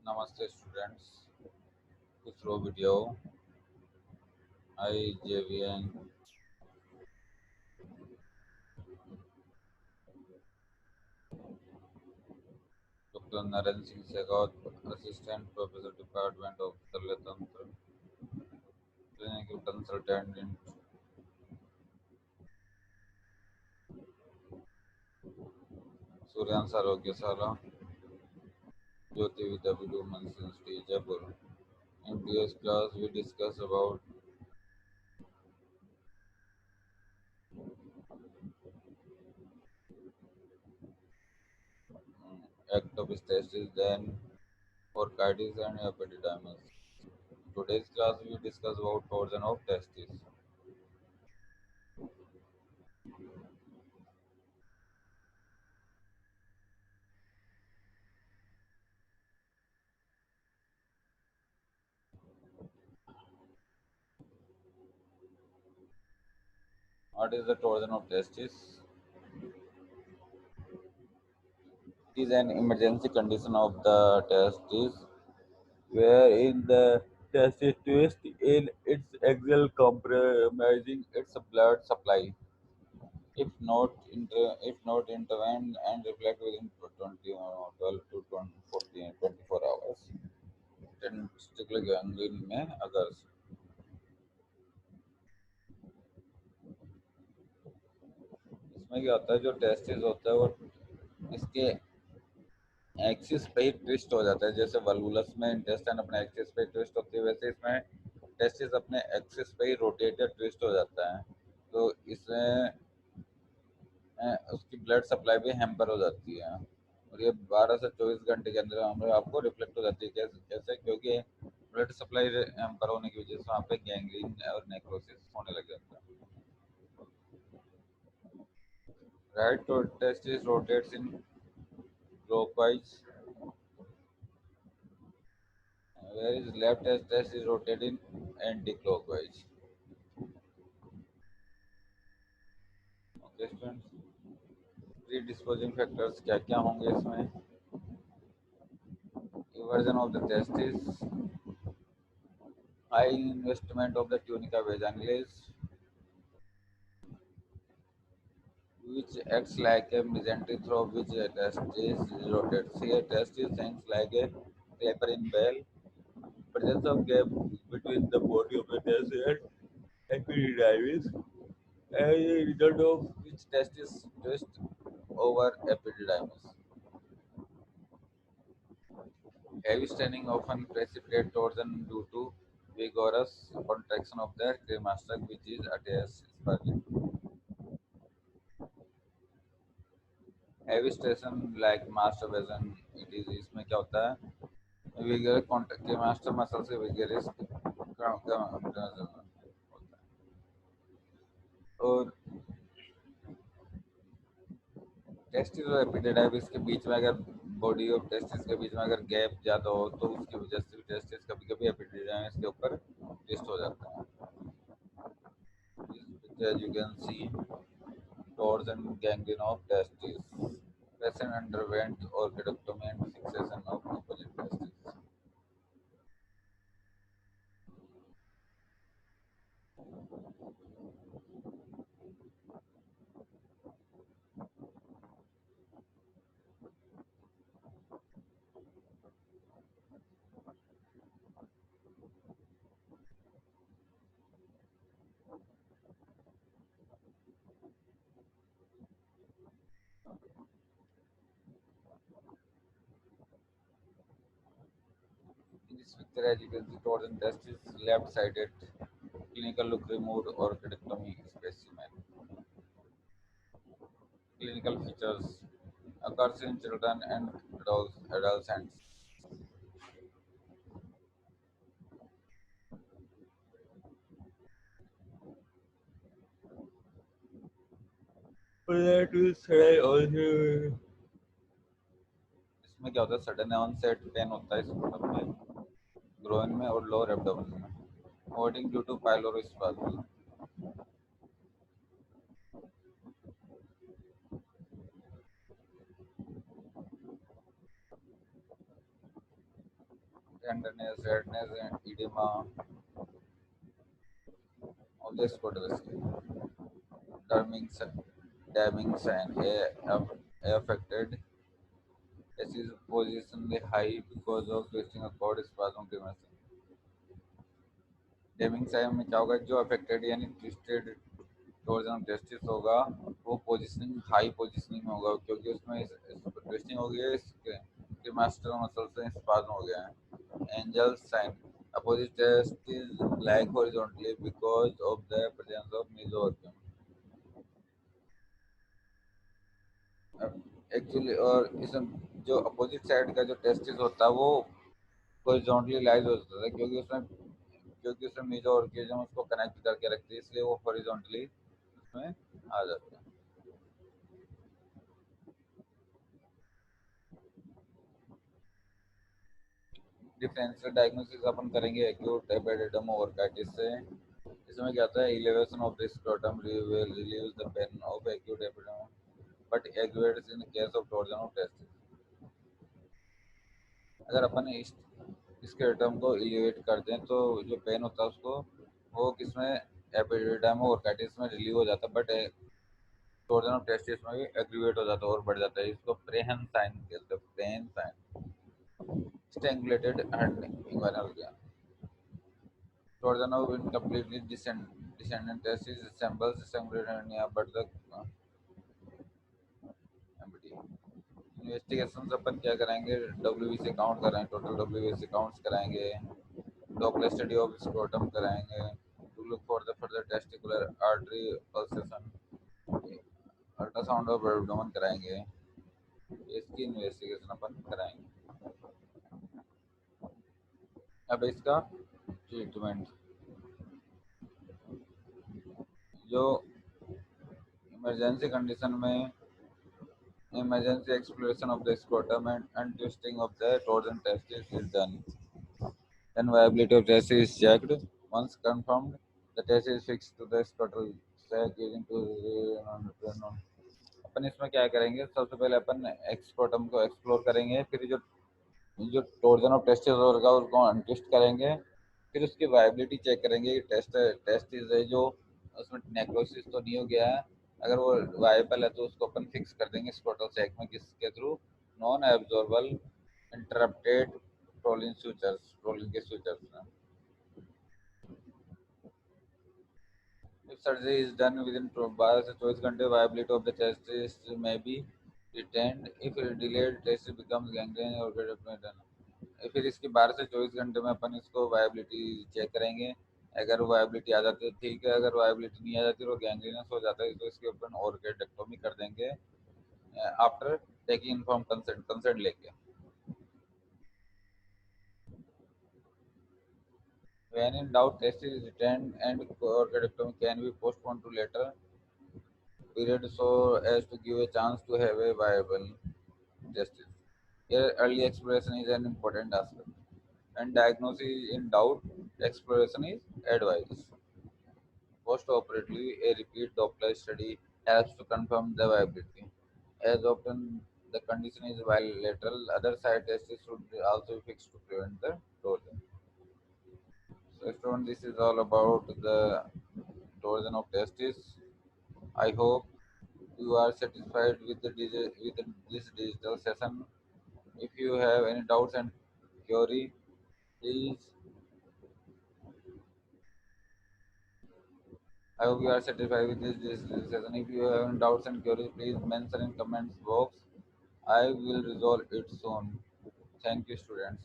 Namaste students. Kusro video. I JVN Dr. Naren Singh Segaut, Assistant Professor Department of Talatantra, Clinical Consultant in Suryan Sarogyasala, Jyoti Vidya Women's Institute, Jaipur. In today's class, we discuss about ectopistasis, then orchitis and epididymis. In today's class, we discuss about torsion of testes. What is the torsion of testes? It is an emergency condition of the testes wherein the testis twist in its axial, compromising its blood supply. If not intervened and reflect within 20 or 12 to 20, 14, 24 hours, then testicular gangrene में अगर इसमें क्या होता है जो testis होता है वो इसके एक्सिस पे ही ट्विस्ट हो जाता है जैसे वल्वुलस में इंटेस्टाइन अपने एक्सिस पे ट्विस्ट होती है वैसे इसमें टेस्टिस अपने एक्सिस पे ही रोटेट या ट्विस्ट हो जाता है तो इसमें उसकी ब्लड सप्लाई भी हैम्पर हो जाती है और ये 12 से 24 घंटे के अंदर हमें आपको रिफ्लेक्ट हो जाती है कैसे कैसे क्योंकि ब्लड सप्लाई हैम्पर होने की वजह से वहाँ पे गैंग्रीन और नेक्रोसिस होने लग जाता है राइट तो testis rotates in clockwise whereas left testis is rotated in anti-clockwise. Okay students, predisposing factors क्या क्या होंगे इसमें eversion of the testis, high investment of the tunica vaginalis, which acts like a mesentery through which a testis rotates. Here, testis acts like a clapper in bell. Presence of gap between the body of the testis and epididymis, as a result of which testis twist over epididymis. Heavy staining often precipitate torsion due to vigorous contraction of the cremaster, which is attached spermia. Heavy station like masturbation, it is इसमें क्या होता है vigour contact के master muscle से vigorous होता है और testis और एपिडिडाइमिस के बीच में अगर बॉडी और टेस्टिस के बीच में अगर गैप ज़्यादा हो तो उसकी वजह से टेस्टिस कभी कभी एपिडिडाइमिस के ऊपर ट्विस्ट हो जाता है as you can see torsion gangrene of testis. Patient underwent orchidectomy and fixation of opposite testis. In this picture, as you can see, torsion testis left-sided, clinical look removed orchidectomy specimen. Clinical features occurs in children and adolescents. That will say also इसमें क्या होता है sudden onset pen होता है इस bottom में groin में और लोअर एब्डोमेन में वॉटिंग due to pylorospasm tenderness, redness, and edema of the scrotal skin. Damning sign, damning sign. A affected S is positionally high because of twisting a cord spasm deformation. Deming side में क्या होगा, जो affected यानी twisted torsion testis होगा वो positioning high positioning में होगा, क्योंकि उसमें ट्विस्टिंग हो गई है, इसके मास्टर मसल से स्पाज्म हो गया है. Angell sign, opposite test is like horizontally because of the presence of मेसोऑर्गन. एक्चुअली और इसमें जो अपोजिट साइड का जो टेस्टिस होता है वो हॉरिजॉन्टली लाइज होता है, क्योंकि उसमें मेजो ऑर्गेजम उसको कनेक्ट करके रखती है, इसलिए वो हॉरिजॉन्टली उसमें आ जाते हैं. डिफरेंशियल डायग्नोसिस अपन करेंगे एक्यूट एपिडिडम ओवरकाइटिस से. इसमें क्या होता है, elevation of the scrotum will relieve the pain of acute epididymo but aggravates in case of torsion of testis. अगर अपन इस स्क्रोटम को इलिवेट कर दें तो जो पेन होता है उसको वो किसमें एपिडिडाइमो ओवरकाइटिस में रिलीव हो जाता है, बट टॉर्जन ऑफ टेस्टिस में भी एग्रीवेट हो जाता है और बढ़ जाता है. इसको प्रेहन साइन कहते हैं, प्रेहन साइन. स्ट्रैंगुलेटेड इंग्वानल गया. Torsion of incompletely descendant testis resembles strangulated hernia, but the MBD. Investigation अपन क्या कराएंगे, डब्ल्यूबीसी काउंट कराएंगे, टोटल डब्ल्यूबीसी काउंट्स कराएंगे, डॉपलर स्टडी ऑफ स्क्रोटम कराएंगे, to look for the further testicular artery pulsation, ultrasound of abdomen कराएंगे. इसकी investigation अपन कराएंगे. अब इसका ट्रीटमेंट, जो इमरजेंसी कंडीशन में emergency exploration of the scrotum and untwisting of the torsion testis is done. Then viability of testis is checked. Once confirmed, the testis is fixed to the scrotal sac using to अपन इसमें क्या करेंगे, सबसे पहले अपन एक्सक्रोटम को explore करेंगे, फिर जो जो टोर्जन ऑफ टेस्टिस होगा उसको अनट्विस्ट करेंगे, फिर उसकी वायबिलिटी चेक करेंगे कि टेस्टिस है जो उसमें नेक्रोसिस तो नहीं हो गया है. अगर वो वायबल है तो उसको अपन फिक्स कर देंगे स्क्रोटल सैक में, किसके through, non absorbable interrupted proline के सूचर्स में. If surgery is done within 12 से 24 घंटे, viability of the testis may be retained. If delayed, testis becomes gangrene or get done. फिर इसके 12 से 24 घंटे में अपन इसको वायबिलिटी चेक करेंगे. अगर वायबिलिटी आ जाती है ठीक है, अगर वायबिलिटी नहीं आ जाती तो गैंग्रीनस हो जाता है, तो इसके अपन ऑर्गेडेक्टोमी कर देंगे आफ्टर टेकिंग इन्फॉर्म कंसेंट लेके. When in doubt, test is retained and orchidectomy can be postponed to later period so as to give a chance to have a viable testis. Here, early exploration is an important aspect. When diagnosis is in doubt, exploration is advised. Post-operatively, a repeat Doppler study helps to confirm the viability. As often the condition is bilateral, other side testis should also be fixed to prevent the torsion. So, student, this is all about the torsion of testis. I hope you are satisfied with this digital session. If you have any doubts and query, please. I hope you are satisfied with this session. If you have any doubts and queries, please mention in comments box. I will resolve it soon. Thank you, students.